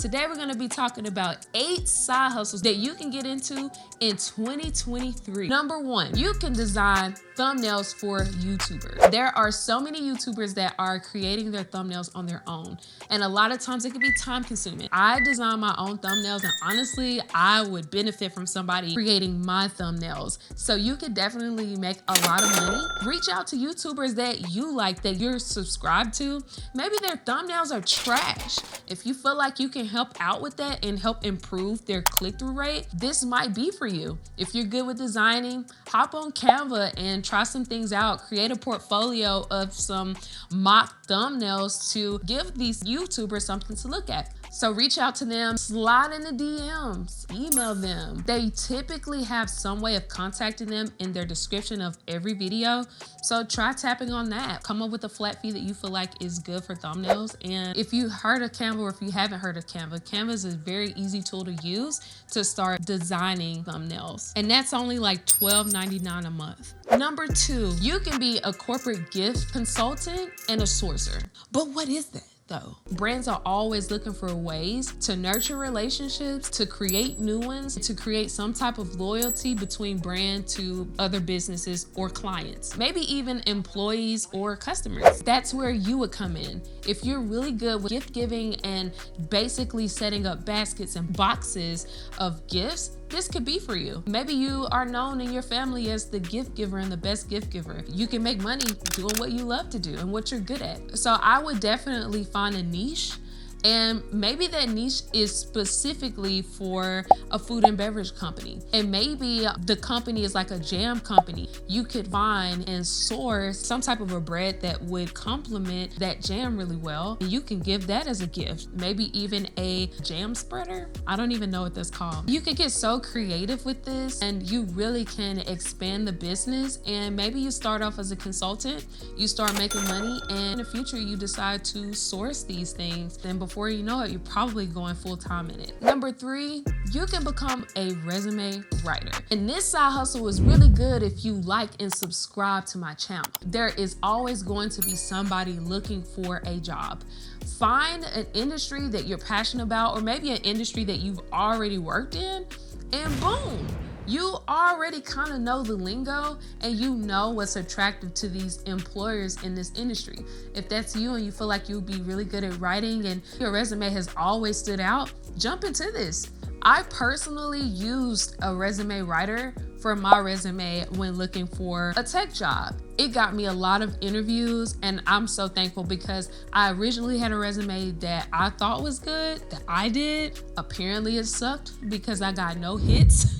Today we're going to be talking about 8 side hustles that you can get into in 2023. Number 1, you can design thumbnails for YouTubers. There are so many YouTubers that are creating their thumbnails on their own, and a lot of times it can be time consuming. I design my own thumbnails, and honestly, I would benefit from somebody creating my thumbnails. So you could definitely make a lot of money. Reach out to YouTubers that you like, that you're subscribed to. Maybe their thumbnails are trash. If you feel like you can help out with that and help improve their click-through rate, this might be for you. If you're good with designing, hop on Canva and try some things out. Create a portfolio of some mock thumbnails to give these YouTubers something to look at. So reach out to them, slide in the DMs, email them. They typically have some way of contacting them in their description of every video. So try tapping on that. Come up with a flat fee that you feel like is good for thumbnails. And if you heard of Canva or if you haven't heard of Canva, Canva is a very easy tool to use to start designing thumbnails. And that's only like $12.99 a month. Number 2, you can be a corporate gift consultant and a sourcer. But what is that? Though brands are always looking for ways to nurture relationships, to create new ones, to create some type of loyalty between brand to other businesses or clients, maybe even employees or customers. That's where you would come in. If you're really good with gift giving and basically setting up baskets and boxes of gifts, this could be for you. Maybe you are known in your family as the gift giver and the best gift giver. You can make money doing what you love to do and what you're good at. So I would definitely find a niche, and maybe that niche is specifically for a food and beverage company. And maybe the company is like a jam company. You could find and source some type of a bread that would complement that jam really well. You can give that as a gift. Maybe even a jam spreader. I don't even know what that's called. You can get so creative with this, and you really can expand the business. And maybe you start off as a consultant, you start making money, and in the future you decide to source these things. Then before you know it, you're probably going full-time in it. Number 3, you can become a resume writer. And this side hustle is really good if you like and subscribe to my channel. There is always going to be somebody looking for a job. Find an industry that you're passionate about, or maybe an industry that you've already worked in, and boom, you already kind of know the lingo and you know what's attractive to these employers in this industry. If that's you and you feel like you'll be really good at writing and your resume has always stood out, jump into this. I personally used a resume writer for my resume when looking for a tech job. It got me a lot of interviews, and I'm so thankful because I originally had a resume that I thought was good, that I did. Apparently it sucked because I got no hits.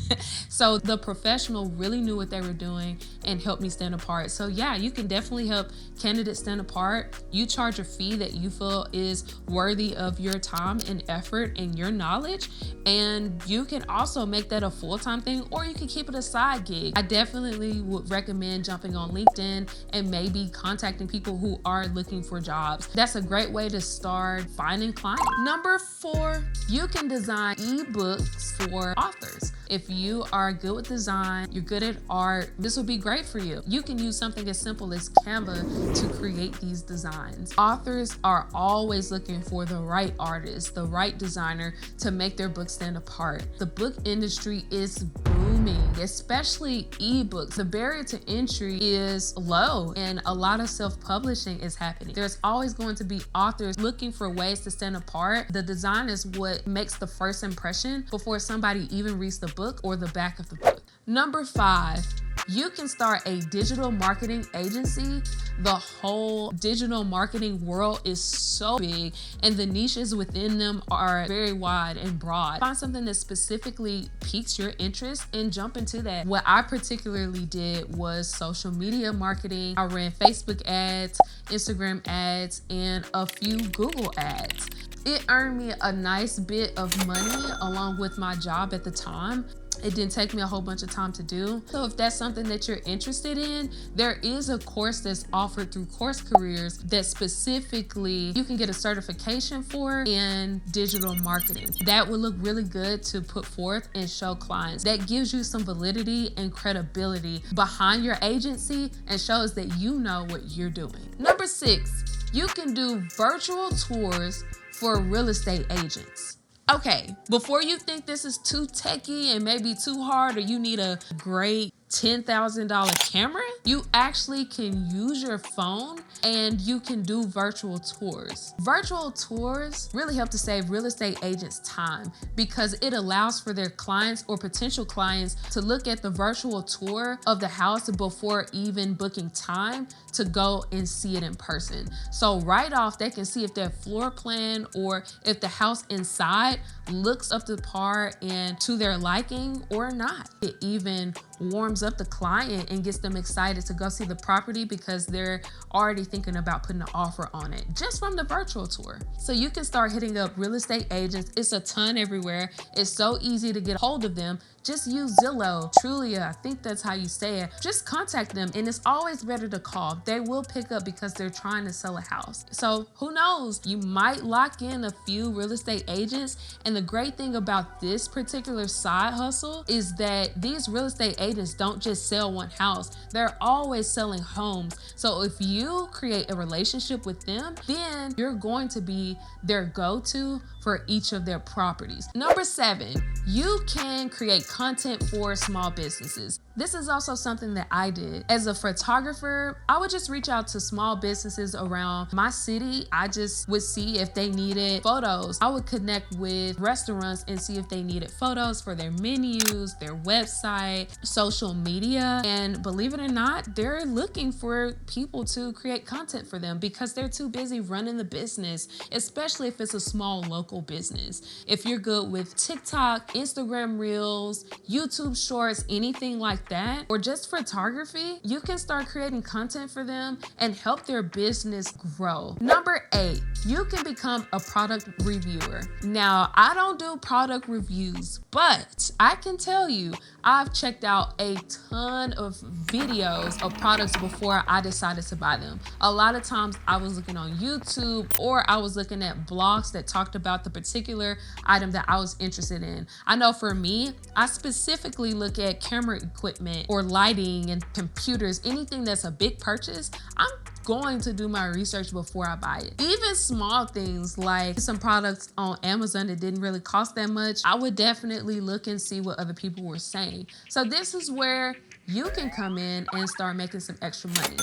So the professional really knew what they were doing and helped me stand apart. So yeah, you can definitely help candidates stand apart. You charge a fee that you feel is worthy of your time and effort and your knowledge. And you can also make that a full-time thing, or you can keep it a side gig. I definitely would recommend jumping on LinkedIn and maybe contacting people who are looking for jobs. That's a great way to start finding clients. Number 4, you can design ebooks for authors. If you are good with design, you're good at art, this would be great for you. You can use something as simple as Canva to create these designs. Authors are always looking for the right artist, the right designer to make their book stand apart. The book industry is booming, especially ebooks. The barrier to entry is low and a lot of self-publishing is happening. There's always going to be authors looking for ways to stand apart. The design is what makes the first impression before somebody even reads the book or the back of the book. Number 5, you can start a digital marketing agency. The whole digital marketing world is so big and the niches within them are very wide and broad. Find something that specifically piques your interest and jump into that. What I particularly did was social media marketing. I ran Facebook ads, Instagram ads, and a few Google ads. It earned me a nice bit of money along with my job at the time. It didn't take me a whole bunch of time to do. So if that's something that you're interested in, there is a course that's offered through Course Careers that specifically you can get a certification for in digital marketing. That would look really good to put forth and show clients. That gives you some validity and credibility behind your agency and shows that you know what you're doing. Number 6, you can do virtual tours for real estate agents. Okay, before you think this is too techy and maybe too hard, or you need a great $10,000 camera, you actually can use your phone and you can do virtual tours. Virtual tours really help to save real estate agents time because it allows for their clients or potential clients to look at the virtual tour of the house before even booking time to go and see it in person. So right off, they can see if their floor plan or if the house inside looks up to par and to their liking or not. It even warms up the client and gets them excited to go see the property because they're already thinking about putting an offer on it just from the virtual tour. So you can start hitting up real estate agents. It's a ton everywhere. It's so easy to get a hold of them. Just use Zillow, Trulia, I think that's how you say it. Just contact them, and it's always better to call. They will pick up because they're trying to sell a house. So who knows, you might lock in a few real estate agents. And the great thing about this particular side hustle is that these real estate agents don't just sell one house, they're always selling homes. So if you create a relationship with them, then you're going to be their go-to for each of their properties. Number 7, you can create content for small businesses. This is also something that I did. As a photographer, I would just reach out to small businesses around my city. I just would see if they needed photos. I would connect with restaurants and see if they needed photos for their menus, their website, social media. And believe it or not, they're looking for people to create content for them because they're too busy running the business, especially if it's a small local business. If you're good with TikTok, Instagram Reels, YouTube Shorts, anything like that, or just photography, you can start creating content for them and help their business grow. Number 8, you can become a product reviewer. Now, I don't do product reviews, but I can tell you, I've checked out a ton of videos of products before I decided to buy them. A lot of times I was looking on YouTube or I was looking at blogs that talked about the particular item that I was interested in. I know for me, I specifically look at camera equipment or lighting and computers, anything that's a big purchase. I'm going to do my research before I buy it. Even small things like some products on Amazon that didn't really cost that much, I would definitely look and see what other people were saying. So this is where you can come in and start making some extra money.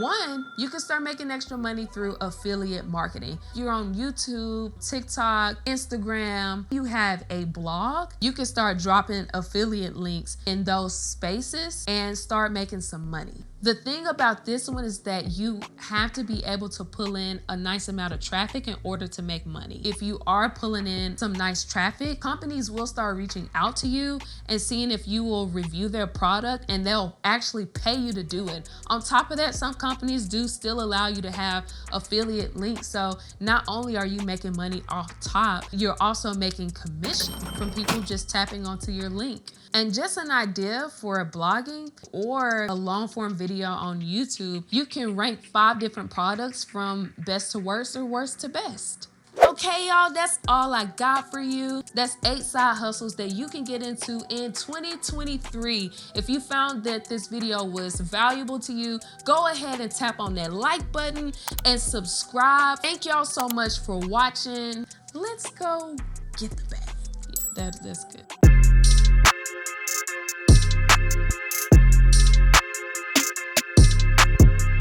One, you can start making extra money through affiliate marketing. If you're on YouTube, TikTok, Instagram, you have a blog, you can start dropping affiliate links in those spaces and start making some money. The thing about this one is that you have to be able to pull in a nice amount of traffic in order to make money. If you are pulling in some nice traffic, companies will start reaching out to you and seeing if you will review their product, and they'll actually pay you to do it. On top of that, some companies do still allow you to have affiliate links. So not only are you making money off top, you're also making commission from people just tapping onto your link. And just an idea for blogging or a long form video on YouTube, you can rank 5 different products from best to worst or worst to best. Okay, y'all, that's all I got for you. That's 8 side hustles that you can get into in 2023. If you found that this video was valuable to you, go ahead and tap on that like button and subscribe. Thank y'all so much for watching. Let's go get the bag. Yeah, that's good.